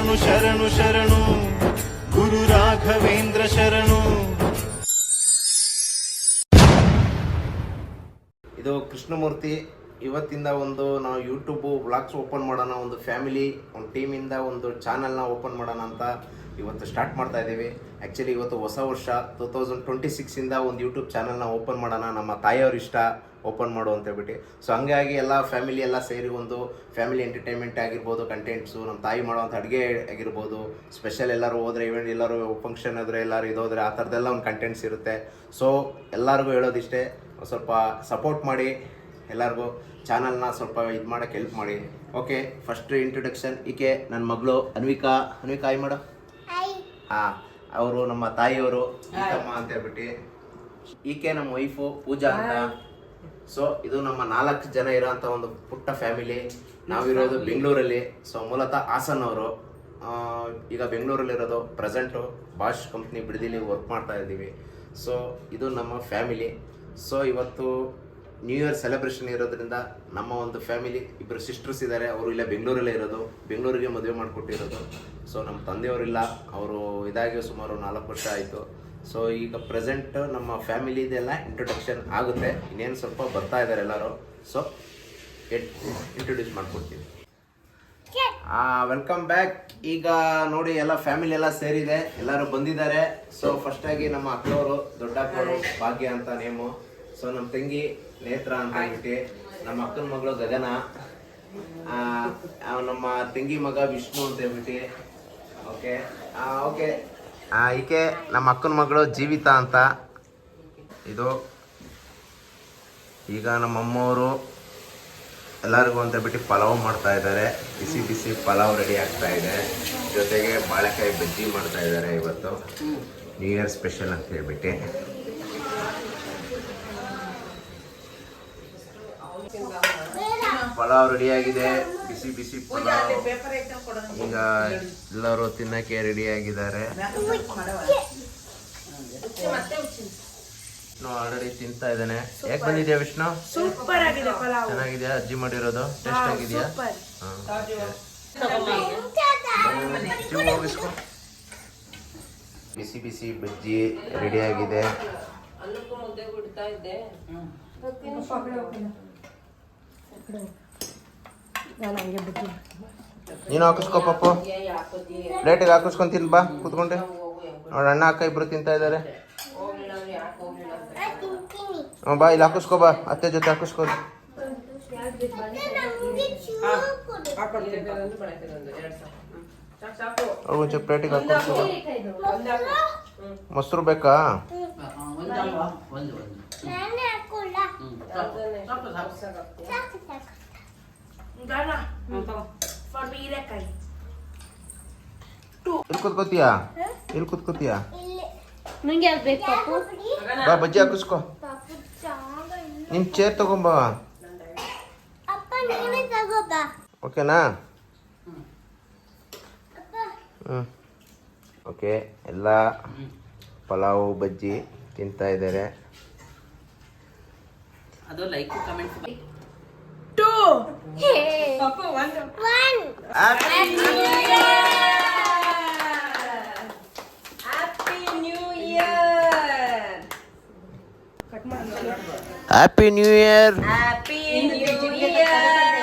ಶರಣು ಶರಣು ಶರಣು ಗುರು ರಾಘವೇಂದ್ರ ಶರಣು. ಇದು ಕೃಷ್ಣಮೂರ್ತಿ. ಇವತ್ತಿಂದ ನಾವು ಯೂಟ್ಯೂಬ್ ವ್ಲಾಗ್ಸ್ ಓಪನ್ ಮಾಡೋಣ, ಒಂದು ಫ್ಯಾಮಿಲಿ ಒಂದು ಟೀಮಿಂದ ಒಂದು ಚಾನಲ್ನ ಓಪನ್ ಮಾಡೋಣ ಅಂತ ಇವತ್ತು ಸ್ಟಾರ್ಟ್ ಮಾಡ್ತಾ ಇದ್ದೀವಿ. ಆ್ಯಕ್ಚುಲಿ ಇವತ್ತು ಹೊಸ ವರ್ಷ 2026ಇಂದ ಒಂದು ಯೂಟ್ಯೂಬ್ ಚಾನಲ್ನ ಓಪನ್ ಮಾಡೋಣ, ನಮ್ಮ ತಾಯಿಯವ್ರ ಇಷ್ಟ ಓಪನ್ ಮಾಡು ಅಂತ ಹೇಳ್ಬಿಟ್ಟು. ಸೊ ಹಂಗಾಗಿ ಎಲ್ಲ ಫ್ಯಾಮಿಲಿ ಎಲ್ಲ ಸೇರಿ ಒಂದು ಫ್ಯಾಮಿಲಿ ಎಂಟರ್ಟೈನ್ಮೆಂಟ್ ಆಗಿರ್ಬೋದು, ಕಂಟೆಂಟ್ಸು, ನಮ್ಮ ತಾಯಿ ಮಾಡೋವಂಥ ಅಡುಗೆ ಆಗಿರ್ಬೋದು, ಸ್ಪೆಷಲ್ ಎಲ್ಲರೂ ಹೋದರೆ ಇವೆಂಟ್ ಎಲ್ಲರೂ ಫಂಕ್ಷನ್ ಆದರೆ ಎಲ್ಲರೂ ಇದೋದ್ರೆ ಆ ಥರದ್ದೆಲ್ಲ ಒಂದು ಕಂಟೆಂಟ್ಸ್ ಇರುತ್ತೆ. ಸೊ ಎಲ್ಲರಿಗೂ ಹೇಳೋದಿಷ್ಟೇ, ಸ್ವಲ್ಪ ಸಪೋರ್ಟ್ ಮಾಡಿ, ಎಲ್ಲರಿಗೂ ಚಾನಲ್ನ ಸ್ವಲ್ಪ ಇದು ಮಾಡೋಕ್ಕೆ ಹೆಲ್ಪ್ ಮಾಡಿ. Okay, first introduction. ಈಕೆ ನನ್ನ ಮಗಳು ಅನ್ವಿಕಾ. ಆಯ್ ಮಾಡು. ಹಾಂ, ಅವರು ನಮ್ಮ ತಾಯಿಯವರು ಈತಮ್ಮ ಅಂತ ಹೇಳ್ಬಿಟ್ಟು. ಈಕೆ ನಮ್ಮ ವೈಫು ಪೂಜಾ ಅಂತ. ಸೊ ಇದು ನಮ್ಮ 4 ಜನ ಇರೋಂಥ ಒಂದು ಪುಟ್ಟ ಫ್ಯಾಮಿಲಿ. ನಾವಿರೋದು ಬೆಂಗಳೂರಲ್ಲಿ. ಸೊ ಮೂಲತಃ ಹಾಸನವರು, ಈಗ ಬೆಂಗಳೂರಲ್ಲಿರೋದು. ಪ್ರೆಸೆಂಟು ಬಾಷ್ ಕಂಪ್ನಿ ಬಿಡದಿಲಿ ವರ್ಕ್ ಮಾಡ್ತಾ ಇದ್ದೀವಿ. ಸೊ ಇದು ನಮ್ಮ ಫ್ಯಾಮಿಲಿ. ಸೊ ಇವತ್ತು ನ್ಯೂ ಇಯರ್ ಸೆಲೆಬ್ರೇಷನ್ ಇರೋದ್ರಿಂದ ನಮ್ಮ ಒಂದು ಫ್ಯಾಮಿಲಿ ಇಬ್ಬರು ಸಿಸ್ಟರ್ಸ್ ಇದ್ದಾರೆ, ಅವರು ಇಲ್ಲೇ ಬೆಂಗಳೂರಲ್ಲೇ ಇರೋದು, ಬೆಂಗಳೂರಿಗೆ ಮದುವೆ ಮಾಡಿಕೊಟ್ಟಿರೋದು. ಸೊ ನಮ್ಮ ತಂದೆಯವರಿಲ್ಲ, ಅವರು ಇದಾಗಿ ಸುಮಾರು 4 ವರ್ಷ ಆಯಿತು. ಸೊ ಈಗ ಪ್ರೆಸೆಂಟ್ ನಮ್ಮ ಫ್ಯಾಮಿಲಿದೆಲ್ಲ ಇಂಟ್ರೊಡಕ್ಷನ್ ಆಗುತ್ತೆ, ಇನ್ನೇನು ಸ್ವಲ್ಪ ಬರ್ತಾ ಇದ್ದಾರೆ ಎಲ್ಲರೂ. ಸೊ ಇಂಟ್ರೊಡ್ಯೂಸ್ ಮಾಡ್ಕೊಡ್ತೀವಿ. Welcome back. ಈಗ ನೋಡಿ ಎಲ್ಲ ಫ್ಯಾಮಿಲಿ ಎಲ್ಲ ಸೇರಿದೆ, ಎಲ್ಲರೂ ಬಂದಿದ್ದಾರೆ. ಸೊ ಫಸ್ಟಾಗಿ ನಮ್ಮ ಅಕ್ಕವರು, ದೊಡ್ಡ ಅಕ್ಕವರು ಭಾಗ್ಯ ಅಂತ ನೇಮು. ಸೊ ನಮ್ಮ ತಂಗಿ ನೇತ್ರ ಅಂತ ಹೇಳ್ಬಿಟ್ಟು, ನಮ್ಮ ಅಕ್ಕನ ಮಗಳು ಗಗನ, ನಮ್ಮ ತಂಗಿ ಮಗ ವಿಷ್ಣು ಅಂತ ಹೇಳ್ಬಿಟ್ಟು. Okay okay. ಈಕೆ ನಮ್ಮ ಅಕ್ಕನ ಮಗಳು ಜೀವಿತ ಅಂತ. ಇದು ಈಗ ನಮ್ಮ ಅಮ್ಮವರು ಎಲ್ಲರಿಗೂ ಅಂತ ಹೇಳ್ಬಿಟ್ಟು ಪಲಾವ್ ಮಾಡ್ತಾ ಇದ್ದಾರೆ. ಬಿಸಿ ಬಿಸಿ ಪಲಾವ್ ರೆಡಿ ಆಗ್ತಾ ಇದೆ, ಜೊತೆಗೆ ಬಾಳೆಕಾಯಿ ಬಜ್ಜಿ ಮಾಡ್ತಾ ಇದ್ದಾರೆ. ಇವತ್ತು ನ್ಯೂ ಇಯರ್ ಸ್ಪೆಷಲ್ ಅಂತ ಹೇಳ್ಬಿಟ್ಟು. ಪಲಾವ್ ರೆಡಿ ಆಗಿದೆ, ಬಿಸಿ ಬಿಸಿ ಪಲಾವ್. ಈಗ ಎಲ್ಲರೂ ತಿನ್ನಕ್ಕೆ ರೆಡಿ ಆಗಿದ್ದಾರೆ. ವಿಷ್ಣು ಆಲ್ರೆಡಿ ತಿಂತಾ ಇದ್ದಾನೆ. ಹೇಗೆ ಬಂದಿದ್ಯಾ ವಿಷ್ಣು? ಸೂಪರ್ ಆಗಿದೆ ಪಲಾವ್. ಚೆನ್ನಾಗಿದ್ಯಾ? ಅಜ್ಜಿ ಮಾಡಿರೋದು ಟೇಸ್ಟ್ ಆಗಿದೆಯಾ? ಬಿಸಿ ಬಿಸಿ ಬಜ್ಜಿ ರೆಡಿ ಆಗಿದೆ. ನೀನು ಹಾಕಿಸ್ಕೋ ಪಪ್ಪು, ಪ್ಲೇಟಿಗೆ ಹಾಕಿಸ್ಕೊಂಡು ತಿನ್ ಬಾ ಕೂತ್ಕೊಂಡೆ. ನೋಡ ಅಣ್ಣ ಅಕ್ಕ ಇಬ್ರು ತಿಂತಾ ಇದ್ದಾರೆ. ಬಾ ಇಲ್ಲಿ ಹಾಕಿಸ್ಕೋ, ಬಾ ಅತ್ತೆ ಜೊತೆ ಹಾಕಿಸ್ಕೋ. ಒಂಚೂರು ಪ್ಲೇಟಿಗೆ ಹಾಕಿಸ್ಕೋ. ಮೊಸರು ಬೇಕಾ? ಇಲ್ಲಿ ಕೂತ್ಕೋತೀಯಾ? ಇಲ್ಲಿ ಕೂತ್ಕೋತೀಯಾ? ಬಾ ಬಜ್ಜಿ ಹಾಕಿಸ್ಕೋ. ನಿನ್ ಚೇರ್ ತಗೊಂಬ. ಓಕೆನಾ? ಓಕೆ, ಎಲ್ಲ ಪಲಾವ್ ಬಜ್ಜಿ ತಿಂತಾ ಇದ್ದಾರೆ. ಅದು ಲೈಕ್ ಕಮೆಂಟ್ 2 ಪಾಪು 1 happy new year. Happy new year. Happy new year. Happy new year.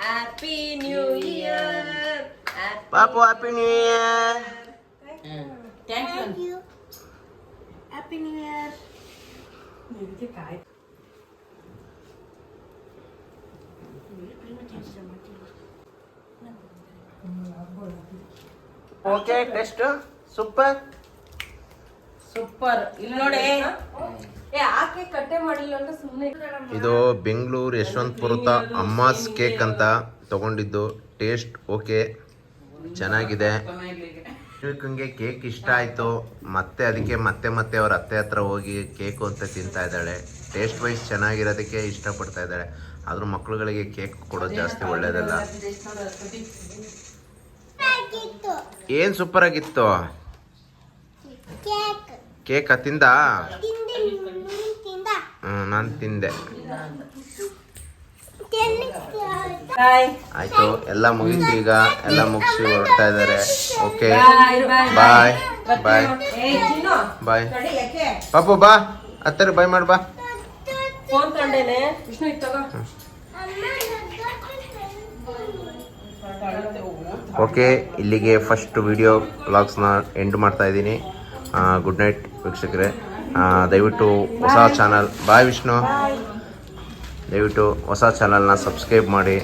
Happy new year. ಪಾಪು happy new year. Thank you. Happy new year. Okay, test super super. ಇಲ್ಲಿ ನೋಡಿ, ಯಾಕೆ ಕಟ್ಟೆ ಮಾಡಿಲ್ಲ ಅಂತ ಸುಮ್ಮನೆ. ಇದು ಬೆಂಗಳೂರು ಯಶವಂತಪುರದ ಅಮ್ಮಾಸ್ ಕೇಕ್ ಅಂತ ತಗೊಂಡಿದ್ದು. ಟೇಸ್ಟ್ ಓಕೆ, ಚೆನ್ನಾಗಿದೆ. ಶ್ರೀಕಂಗೆ ಕೇಕ್ ಇಷ್ಟ ಆಯಿತು, ಮತ್ತೆ ಅದಕ್ಕೆ ಮತ್ತೆ ಅವ್ರ ಅತ್ತೆ ಹತ್ರ ಹೋಗಿ ಕೇಕು ಅಂತ ತಿಂತಾ ಇದ್ದಾಳೆ. ಟೇಸ್ಟ್ ವೈಸ್ ಚೆನ್ನಾಗಿರೋದಕ್ಕೆ ಇಷ್ಟಪಡ್ತಾ ಇದ್ದಾಳೆ. ಆದರೂ ಮಕ್ಕಳುಗಳಿಗೆ ಕೇಕ್ ಕೊಡೋದು ಜಾಸ್ತಿ ಒಳ್ಳೇದಲ್ಲ. ಏನು ಸೂಪರ್ ಆಗಿತ್ತು ಕೇಕ್. ತಿಂದ? ನಾನು ತಿಂದೆ. ಬಾಯ್ ಆಯಿತು, ಎಲ್ಲ ಮುಗೀತು ಈಗ, ಎಲ್ಲ ಮುಗಿಸಿ ಹೊರಡ್ತಾ ಇದ್ದಾರೆ. ಓಕೆ ಬಾಯ್ ಬಾಯ್ ಬಾಯ್ ಏ ಚಿನ್ನು ಬಾಯ್. ತಡಿ ಯಾಕೆ ಪಾಪು ಬಾ, ಹತ್ತರ ಬಾಯ್ ಮಾಡಿ ಬಾ. ಫೋನ್ ತಂಡೇನೆ ವಿಷ್ಣು ಇದು ತಗೋ ಓಕೆ, ಇಲ್ಲಿಗೆ ಫಸ್ಟ್ ವಿಡಿಯೋ ವ್ಲಾಗ್ಸ್ನ ಎಂಡ್ ಮಾಡ್ತಾ ಇದ್ದೀನಿ. ಗುಡ್ ನೈಟ್ ವೀಕ್ಷಕರೇ. ದಯವಿಟ್ಟು ಹೊಸ ಚಾನಲ್ ಬಾಯ್ ವಿಷ್ಣು, ದಯವಿಟ್ಟು ಹೊಸ ಚಾನಲ್ನ ಸಬ್ಸ್ಕ್ರೈಬ್ ಮಾಡಿ.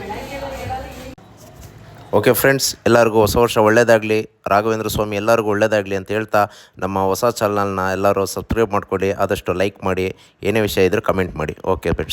ಓಕೆ ಫ್ರೆಂಡ್ಸ್, ಎಲ್ಲರಿಗೂ ಹೊಸ ವರ್ಷ ಒಳ್ಳೆಯದಾಗಲಿ, ರಾಘವೇಂದ್ರ ಸ್ವಾಮಿ ಎಲ್ಲರಿಗೂ ಒಳ್ಳೆಯದಾಗಲಿ ಅಂತ ಹೇಳ್ತಾ ನಮ್ಮ ಹೊಸ ಚಾನಲ್ನ ಎಲ್ಲರೂ ಸಬ್ಸ್ಕ್ರೈಬ್ ಮಾಡಿಕೊಡಿ, ಆದಷ್ಟು ಲೈಕ್ ಮಾಡಿ, ಏನೇ ವಿಷಯ ಇದ್ದರೂ ಕಮೆಂಟ್ ಮಾಡಿ. Okay friends.